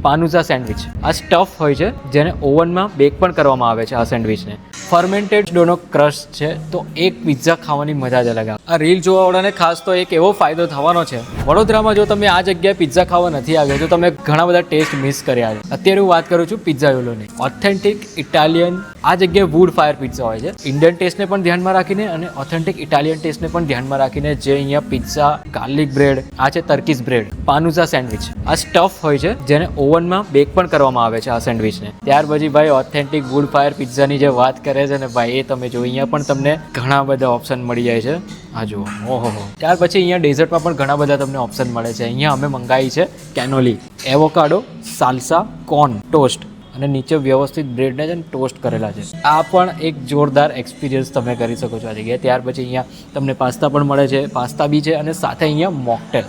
પાનુઝા sandwich. આ stuff હોય છે જેને ઓવનમાં બેક પણ કરવામાં આવે છે. આ સેન્ડવિચને ફર્મેન્ટેડ ડોનો ક્રશ છે, તો એક પિઝા ખાવાની મજા જ અલગ આવે. આ રીલ જોવાવાળાને ખાસ તો એક એવો ફાયદો થવાનો છે, વડોદરામાં જો તમે આ જગ્યાએ પિઝા ખાવા નથી આવ્યા તો તમે ઘણા બધા ટેસ્ટ મિસ કર્યા છે. અત્યારે હું વાત કરું છું પિઝા યોલોની. ઓથેન્ટિક ઇટાલિયન આ જગ્યાએ વુડ ફાયર પિઝા હોય છે. ઇન્ડિયન ટેસ્ટને પણ ધ્યાનમાં રાખીને અને ઓથેન્ટિક ઇટાલિયન ટેસ્ટને પણ ધ્યાનમાં રાખીને જે અહીંયા પિઝા, ગાર્લિક બ્રેડ, આ છે ટર્કીશ બ્રેડ, પાનુઝા સેન્ડવિચ. આ સ્ટફ હોય છે જેને ઓવનમાં બેક પણ કરવામાં આવે છે આ સેન્ડવિચને. ત્યાર પછી ભાઈ ઓથેન્ટિક વુડ ફાયર પિઝાની જે વાત કરે છે ને ભાઈ, એ તમે જો અહીંયા પણ તમને ઘણા બધા ઓપ્શન મળી જાય છે. આ જુઓ, ઓહો. ત્યાર પછી અહીંયા ડેઝર્ટમાં પણ ઘણા બધા તમને ઓપ્શન મળે છે. અહીંયા અમે મંગાવી છે cannoli, avocado, salsa, corn, toast અને નીચે વ્યવસ્થિત બ્રેડને છે ને ટોસ્ટ કરેલા છે. આ પણ એક જોરદાર એક્સપિરિયન્સ તમે કરી શકો છો આ જગ્યાએ. ત્યાર પછી અહીંયા તમને પાસ્તા પણ મળે છે, પાસ્તા બી છે અને સાથે અહીંયા મોકટેલ.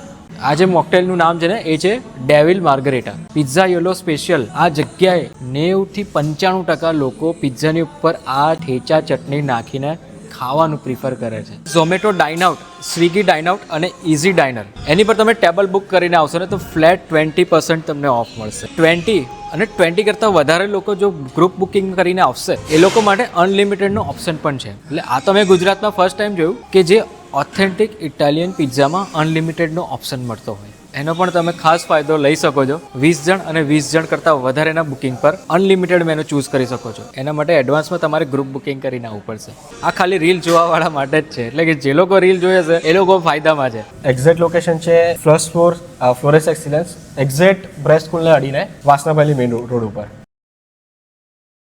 આ જે મોકટેલનું નામ છે ને એ છે ડેવિલ માર્ગરેટા પિઝા યોલો સ્પેશિયલ. આ જગ્યાએ 90 થી 95% લોકો પિઝાની ઉપર આ ઠેચા ચટણી નાખીને ખાવાનું પ્રિફર કરે છે. ઝોમેટો ડાઇન આઉટ, સ્વિગી ડાઇન આઉટ અને ઇઝી ડાઇનર, એની પર તમે ટેબલ બુક કરીને આવશો ને તો ફ્લેટ 20% તમને ઓફ મળશે. 20 અને 20 કરતાં વધારે લોકો જો ગ્રુપ બુકિંગ કરીને આવશે એ લોકો માટે અનલિમિટેડનો ઓપ્શન પણ છે. એટલે આ તો મેં ગુજરાતમાં ફર્સ્ટ ટાઈમ જોયું કે જે ઓથેન્ટિક ઇટાલિયન પિઝામાં અનલિમિટેડનો ઓપ્શન મળતો હોય. એનો પણ તમે ખાસ ફાયદો લઈ શકો છો. 20 જણ અને 20 જણ કરતાં વધારેના બુકિંગ પર અનલિમિટેડ મેનુ ચૂઝ કરી શકો છો. એના માટે એડવાન્સમાં તમારે ગ્રુપ બુકિંગ કરીને આવવું પડશે. આ ખાલી રીલ જોવાવાળા માટે જ છે, એટલે કે જે લોકો રીલ જોઈએ છે એ લોકો ફાયદામાં છે. એક્ઝેક્ટ લોકેશન છે first floor, Flores excellence, exact બ્રેસ્ટ સ્કૂલને અડીને વાસનાભાઈલી મેઇન રોડ ઉપર.